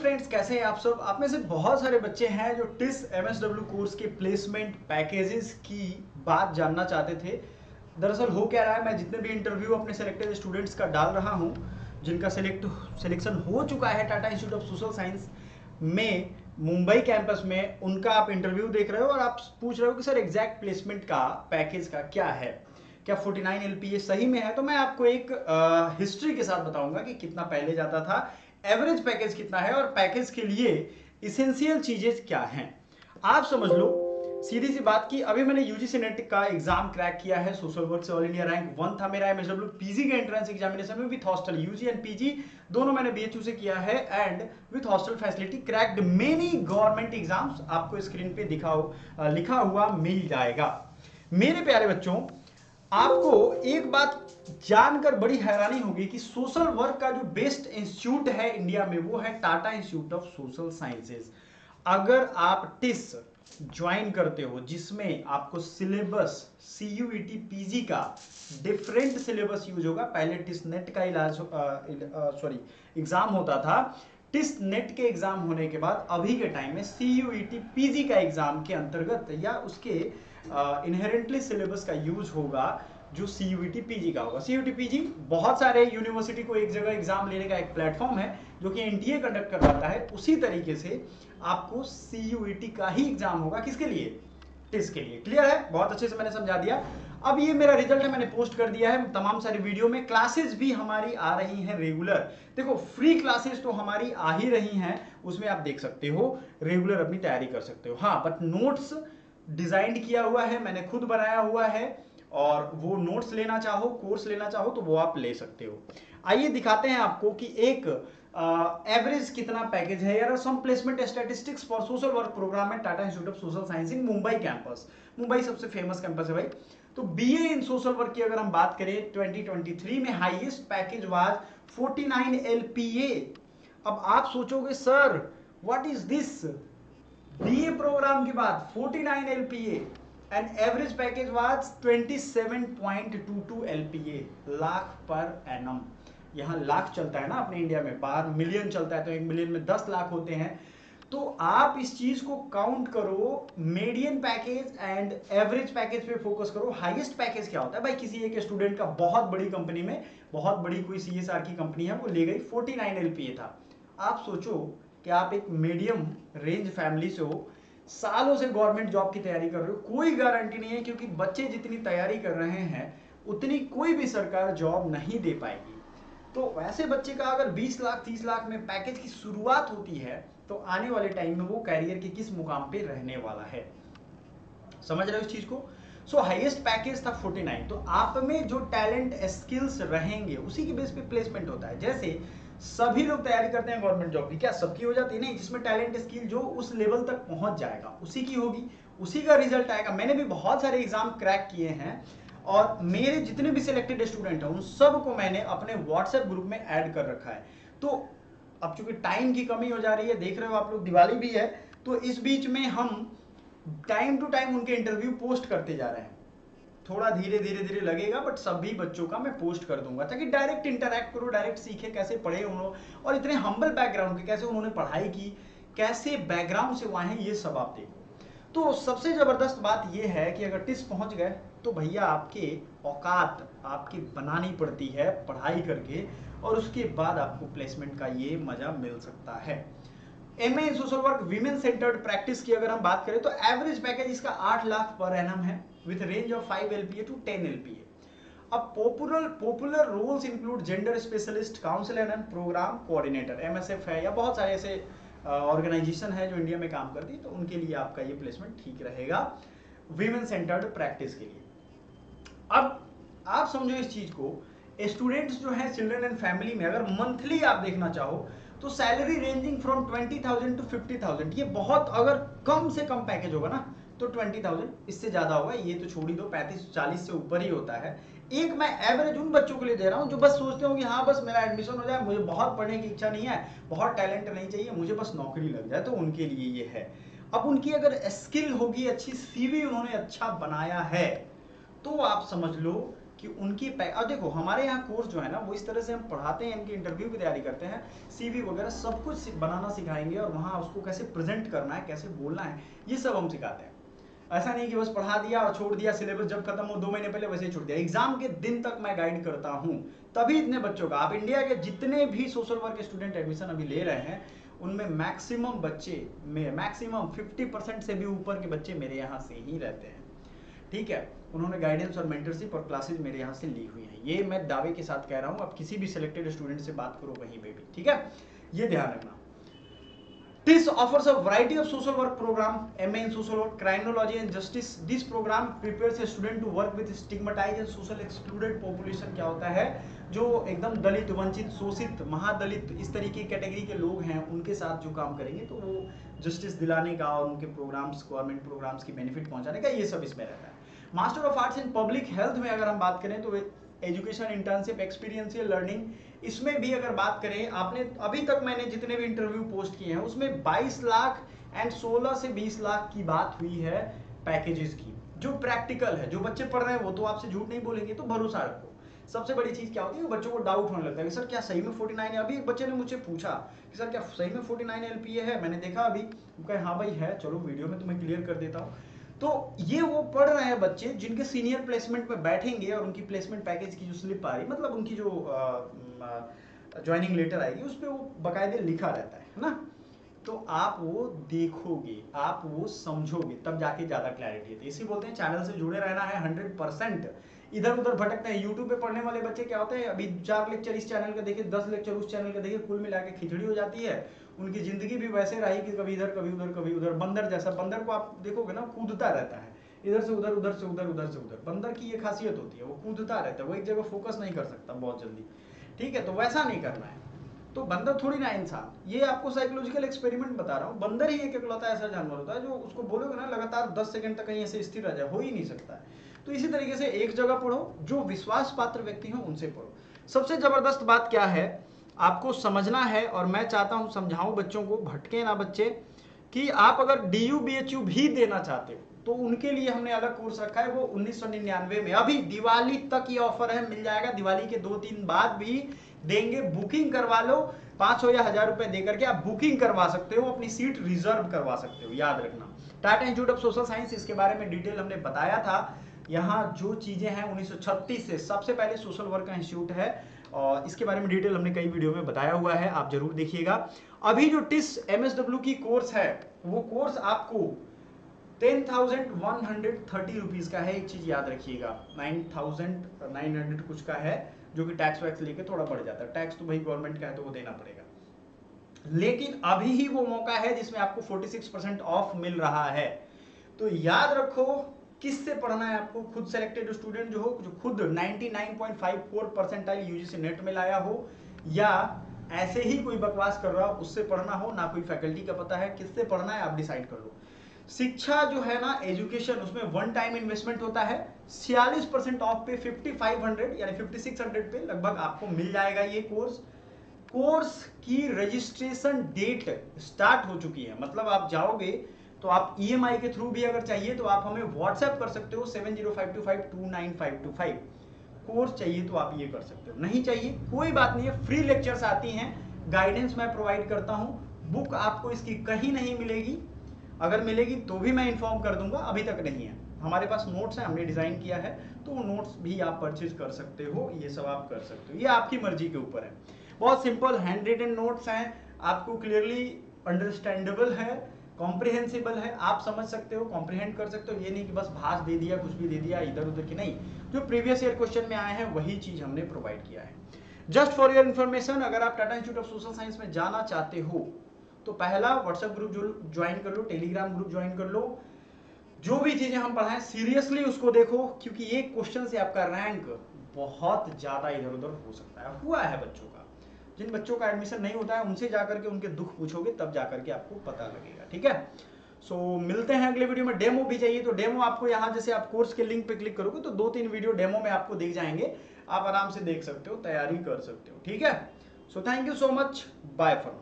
Friends, कैसे हैं आप सब। आप में से बहुत सारे बच्चे हैं जो टिस एमएसडब्ल्यू कोर्स के प्लेसमेंट पैकेजेस की बात जानना चाहते थे। दरअसल हो क्या रहा है, मैं जितने भी इंटरव्यू अपने सेलेक्टेड स्टूडेंट्स का डाल रहा हूं, जिनका सिलेक्शन हो चुका है Tata Institute of Social science में मुंबई कैंपस में, उनका आप इंटरव्यू देख रहे हो और आप पूछ रहे हो कि सर एग्जैक्ट प्लेसमेंट का पैकेज का क्या है, क्या 49 एलपीए सही में है। तो मैं आपको एक हिस्ट्री के साथ बताऊंगा कि कितना पहले जाता था, एवरेज पैकेज कितना है और पैकेज के लिए इसेंशियल चीजें क्या हैं। आप समझ लो, सीधी सी बात की अभी मैंने यूजीसी नेट का एग्जाम क्रैक किया है, सोशल वर्क से ऑल इंडिया रैंक 1 था मेरा एमएसडब्ल्यू पीजी के एंट्रेंस एग्जामिनेशन में with hostel, UG and PG दोनों मैंने बीएचयू से किया है and with hostel facility cracked many government exams. आपको स्क्रीन पे लिखा हुआ मिल जाएगा। मेरे प्यारे बच्चों, आपको एक बात जानकर बड़ी हैरानी होगी कि सोशल वर्क का जो बेस्ट इंस्टीट्यूट है इंडिया में वो है Tata Institute of social sciences. अगर आप टिस ज्वाइन करते हो जिसमें आपको सिलेबस सीयूईटी पीजी का डिफरेंट सिलेबस यूज होगा। पहले टिस नेट का एग्जाम होता था, टिस नेट के एग्जाम होने के बाद अभी के टाइम में सीयूईटी पीजी का एग्जाम के अंतर्गत या उसके इनहेरेंटली सिलेबस का यूज होगा जो सीयूईटी पीजी का होगा। सीयूईटी पीजी बहुत सारे यूनिवर्सिटी को एक जगह एग्जाम लेने का एक प्लेटफॉर्म है जो कि एनटीए कंडक्ट करवाता है। उसी तरीके से आपको सीयूईटी का ही एग्जाम होगा, किसके लिए, टिस के लिए। क्लियर है, बहुत अच्छे से मैंने समझा दिया। अब ये मेरा रिजल्ट है, मैंने पोस्ट कर दिया है तमाम सारी वीडियो में। क्लासेस भी हमारी आ रही हैं रेगुलर। देखो, फ्री क्लासेस तो हमारी आ ही रही हैं, उसमें आप देख सकते हो, रेगुलर अपनी तैयारी कर सकते हो। हाँ, बट नोट्स डिजाइन किया हुआ है, मैंने खुद बनाया हुआ है, और वो नोट्स लेना चाहो, कोर्स लेना चाहो तो वो आप ले सकते हो। आइए दिखाते हैं आपको कि एक एवरेज कितना पैकेज है। यार, some placement statistics for social work program में Tata Institute of Social Science in Mumbai campus. Mumbai सबसे फेमस कैंपस है भाई। तो बीए इन सोशल वर्क की अगर हम बात करें 2023 में हाईएस्ट पैकेज वाज 49 एलपीए। अब आप सोचोगे sir what is this, BA program की बात 49 LPA and average package was 27.22 LPA, lakh per annum. यहाँ लाख चलता है ना अपने इंडिया में, बाहर मिलियन चलता है, तो 1 मिलियन में 10 लाख होते हैं। तो आप इस चीज को काउंट करो, median package and average package पे फोकस करो। हाईएस्ट पैकेज क्या होता है भाई, किसी एक स्टूडेंट का बहुत बड़ी कंपनी में, बहुत बड़ी कोई सीएसआर की कंपनी है, वो ले गई 49 एलपीए था। आप सोचो कि आप एक मीडियम रेंज फैमिली से हो, सालों से गवर्नमेंट जॉब की तैयारी कर रहे हो, कोई गारंटी नहीं है, क्योंकि बच्चे जितनी तैयारी कर रहे हैं उतनी कोई भी सरकार जॉब नहीं दे पाएगी। तो वैसे बच्चे का अगर 20 लाख 30 लाख में पैकेज की शुरुआत होती है तो आने वाले टाइम में वो कैरियर के किस मुकाम पे रहने वाला है। समझ रहे हो इस चीज को। सो हाईएस्ट पैकेज था 49। तो आप में जो टैलेंट स्किल्स रहेंगे उसी के बेस पे प्लेसमेंट होता है। जैसे सभी लोग तैयारी करते हैं गवर्नमेंट जॉब की, क्या सबकी हो जाती है? नहीं, जिसमें टैलेंट स्किल जो उस लेवल तक पहुंच जाएगा उसी की होगी, उसी का रिजल्ट आएगा। मैंने भी बहुत सारे एग्जाम क्रैक किए हैं और मेरे जितने भी सिलेक्टेड स्टूडेंट हैं उन सबको मैंने अपने व्हाट्सएप ग्रुप में ऐड कर रखा है। तो अब चूंकि टाइम की कमी हो जा रही है, देख रहे हो आप लोग दिवाली भी है, तो इस बीच में हम टाइम टू टाइम उनके इंटरव्यू पोस्ट करते जा रहे हैं। थोड़ा धीरे धीरे लगेगा, बट सभी बच्चों का मैं पोस्ट कर दूंगा ताकि डायरेक्ट इंटरैक्ट करो, डायरेक्ट सीखे कैसे पढ़े उन्होंने, और इतने हम्बल बैकग्राउंड के कैसे उन्होंने पढ़ाई की, कैसे बैकग्राउंड से वहां है, ये सब आप देखो। तो सबसे जबरदस्त बात यह है कि अगर टिस पहुंच गए तो भैया आपके औकात आपकी बनानी पड़ती है पढ़ाई करके, और उसके बाद आपको प्लेसमेंट का ये मजा मिल सकता है। एमए इन social work women centred practice की अगर हम बात करें तो एवरेज पैकेज इसका 8 लाख पर एनम है with range of 5 LPA to 10 LPA. अब popular roles include gender specialist, counsellor and program coordinator, MSF है, या बहुत सारे ऐसे ऑर्गेनाइजेशन है जो इंडिया में काम करती है, तो उनके लिए आपका ये प्लेसमेंट ठीक रहेगा वीमेन सेंटर्ड प्रैक्टिस के लिए। अब आप समझो इस चीज को, स्टूडेंट्स जो है चिल्ड्रन एंड फैमिली में अगर मंथली आप देखना चाहो तो सैलरी रेंजिंग फ्रॉम 20,000 टू 50,000। ये बहुत, अगर कम से कम पैकेज होगा ना तो 20,000, इससे ज्यादा होगा ये तो छोड़ ही दो, 35-40 से ऊपर ही होता है। एक मैं एवरेज उन बच्चों के लिए दे रहा हूं जो बस सोचते हो कि हाँ बस मेरा एडमिशन हो जाए, मुझे बहुत पढ़ने की इच्छा नहीं है, बहुत टैलेंट नहीं चाहिए, मुझे बस नौकरी लग जाए, तो उनके लिए ये है। अब उनकी अगर स्किल होगी अच्छी, सीवी उन्होंने अच्छा बनाया है, तो आप समझ लो कि उनकी अब देखो हमारे यहाँ कोर्स जो है ना वो इस तरह से हम पढ़ाते हैं, इनकी इंटरव्यू की तैयारी करते हैं, सीवी वगैरह सब कुछ बनाना सिखाएंगे और वहाँ उसको कैसे प्रेजेंट करना है, कैसे बोलना है, ये सब हम सिखाते हैं। ऐसा नहीं कि बस पढ़ा दिया और छोड़ दिया, सिलेबस जब खत्म हो 2 महीने पहले वैसे ही छोड़ दिया। एग्जाम के दिन तक मैं गाइड करता हूँ, तभी इतने बच्चों का, आप इंडिया के जितने भी सोशल वर्क स्टूडेंट एडमिशन अभी ले रहे हैं उनमें मैक्सिमम बच्चे, मैक्सिमम 50% से भी ऊपर के बच्चे मेरे यहाँ से ही रहते हैं। ठीक है, उन्होंने गाइडेंस और मेंटरशिप और क्लासेज मेरे यहाँ से ली हुई है, ये मैं दावे के साथ कह रहा हूँ। आप किसी भी सिलेक्टेड स्टूडेंट से बात करो कहीं पे भी, ठीक है, ये ध्यान रखना। TISS offers a variety of social work program, MA in social work, criminology and justice. This program prepares a student to work with stigmatized and social excluded population। क्या होता है, जो एकदम दलित, वंचित, शोषित, महादलित, इस तरीके की कैटेगरी के लोग हैं, उनके साथ जो काम करेंगे तो वो जस्टिस दिलाने का और उनके प्रोग्राम्स, गवर्नमेंट प्रोग्राम्स की बेनिफिट पहुंचाने का, ये सब इसमें रहता है। Master of arts in public health में अगर हम बात करें तो एजुकेशन, इंटर्नशिप, एक्सपीरियंशियल लर्निंग, इसमें भी अगर बात करें, आपने अभी तक मैंने जितने भी इंटरव्यू पोस्ट किए हैं उसमें 22 लाख एंड 16 से 20 लाख की बात हुई है पैकेजेस की, जो प्रैक्टिकल है, जो बच्चे पढ़ रहे हैं वो तो आपसे झूठ नहीं बोलेंगे, तो भरोसा रखो। सबसे बड़ी चीज क्या होती है, बच्चों को डाउट होने लगता है कि सर क्या सही में 49 है। अभी एक बच्चे ने मुझसे पूछा कि सर क्या सही में 49 LPA है, मैंने देखा अभी, कहा हाँ भाई है, चलो वीडियो में तुम्हें क्लियर कर देता हूँ। तो ये वो पढ़ रहे हैं बच्चे जिनके सीनियर प्लेसमेंट में बैठेंगे और उनकी प्लेसमेंट पैकेज की जो स्लिप आ रही, मतलब उनकी जो ज्वाइनिंग लेटर आएगी उस पर वो बाकायदे लिखा रहता है ना, तो आप वो देखोगे, आप वो समझोगे, तब जाके ज्यादा क्लैरिटी है। इसी बोलते हैं चैनल से जुड़े रहना है 100%। इधर उधर भटकते हैं। यूट्यूब पे पढ़ने वाले बच्चे क्या होते हैं, अभी 4 लेक्चर इस चैनल का देखे, 10 लेक्चर उस चैनल का देखे, कुल मिला के खिचड़ी हो जाती है। उनकी जिंदगी भी वैसे रही कि कभी इधर कभी उधर कभी उधर, बंदर जैसा। बंदर को आप देखोगे ना, कूदता रहता है इधर से उधर, उधर से उधर, उधर से उधर। बंदर की ये खासियत होती है, वो कूदता रहता है, वो एक जगह फोकस नहीं कर सकता बहुत जल्दी। ठीक है, तो वैसा नहीं करना है। तो बंदर थोड़ी ना इंसान, ये आपको साइकोलॉजिकल एक्सपेरिमेंट बता रहा हूँ। बंदर ही एक इकलौता ऐसा जानवर होता है जो उसको बोलोगे ना लगातार 10 सेकंड तक कहीं ऐसे स्थिर रह जाए, हो ही नहीं सकता है। तो इसी तरीके से एक जगह पढ़ो, जो विश्वास पात्र व्यक्ति हो उनसे पढ़ो। सबसे जबरदस्त बात क्या है, आपको समझना है, और मैं चाहता हूं समझाऊं बच्चों को, भटके ना बच्चे, कि आप अगर DU BHU भी देना चाहते हो तो उनके लिए हमने अलग कोर्स रखा है। वो 1999 में, अभी दिवाली तक ये ऑफर है, मिल जाएगा। दिवाली के 2-3 बाद भी देंगे। बुकिंग करवा लो, 500 या 1000 रुपए देकर के आप बुकिंग करवा सकते हो, अपनी सीट रिजर्व करवा सकते हो। याद रखना, Tata Institute of Social science, इसके बारे में डिटेल हमने बताया था। यहाँ जो चीजें हैं 1936 से सबसे पहले सोशल वर्क का इंस्टीट्यूट है, और इसके बारे में डिटेल हमने कई वीडियो में बताया हुआ है, आप जरूर देखिएगा। अभी जो TISS MSW की कोर्स है, वो कोर्स आपको 10,130 रुपीज का है। एक चीज याद रखिएगा, 9,900 कुछ का है, जो कि टैक्स वैक्स लेके थोड़ा बढ़ जाता है। टैक्स तो भाई गवर्नमेंट का है तो वो देना पड़ेगा, लेकिन अभी ही वो मौका है जिसमें आपको 46% ऑफ मिल रहा है। तो याद रखो, किससे पढ़ना है आपको, खुद सेलेक्टेड स्टूडेंट जो हो, जो खुद 99.54 परसेंटाइल UGC नेट में लाया हो, या ऐसे ही कोई बकवास कर रहा हो उससे पढ़ना हो, ना कोई फैकल्टी का पता है, किससे पढ़ना है आप डिसाइड कर लो। शिक्षा जो है ना, एजुकेशन, उसमें वन टाइम इन्वेस्टमेंट होता है। 46% ऑफ पे 5500 यानी 5600 पे लगभग आपको मिल जाएगा ये कोर्स। कोर्स की रजिस्ट्रेशन डेट स्टार्ट हो चुकी है, मतलब आप जाओगे तो आप EMI के थ्रू भी अगर चाहिए तो आप हमें व्हाट्सएप कर सकते हो 7052529525। कोर्स चाहिए तो आप ये कर सकते हो, नहीं चाहिए कोई बात नहीं है। फ्री लेक्चर्स आती हैं, गाइडेंस मैं प्रोवाइड करता हूं। बुक आपको इसकी कहीं नहीं मिलेगी, अगर मिलेगी तो भी मैं इन्फॉर्म कर दूंगा, अभी तक नहीं है। हमारे पास नोट्स हैं, हमने डिजाइन किया है, तो वो नोट्स भी आप परचेज कर सकते हो, ये सब आप कर सकते हो, ये आपकी मर्जी के ऊपर है। बहुत सिंपल हैंड रिटन नोट्स हैं, आपको क्लियरली अंडरस्टैंडेबल है, कॉम्प्रिहेंसिबल है, आप समझ सकते हो, कॉम्प्रिहेंड कर सकते हो। ये नहीं कि बस भाष दे दिया, कुछ भी दे दिया इधर उधर की, नहीं, जो प्रीवियस ईयर क्वेश्चन में आए हैं वही चीज हमने प्रोवाइड किया है। जस्ट फॉर योर इन्फॉर्मेशन, अगर आप Tata Institute of Social science में जाना चाहते हो तो पहला व्हाट्सएप ग्रुप ज्वाइन कर लो, टेलीग्राम ग्रुप ज्वाइन कर लो। जो भी चीजें हम पढ़ाएं सीरियसली उसको देखो, क्योंकि एक क्वेश्चन से आपका रैंक बहुत ज्यादा इधर उधर हो सकता है, हुआ है बच्चों का। जिन बच्चों का एडमिशन नहीं होता है उनसे जाकर के उनके दुख पूछोगे, तब जाकर के आपको पता लगेगा। ठीक है, सो मिलते हैं अगले वीडियो में। डेमो भी चाहिए तो डेमो आपको यहाँ, जैसे आप कोर्स के लिंक पे क्लिक करोगे तो 2-3 वीडियो डेमो में आपको दिख जाएंगे, आप आराम से देख सकते हो, तैयारी कर सकते हो। ठीक है, so thank you so much, bye for now.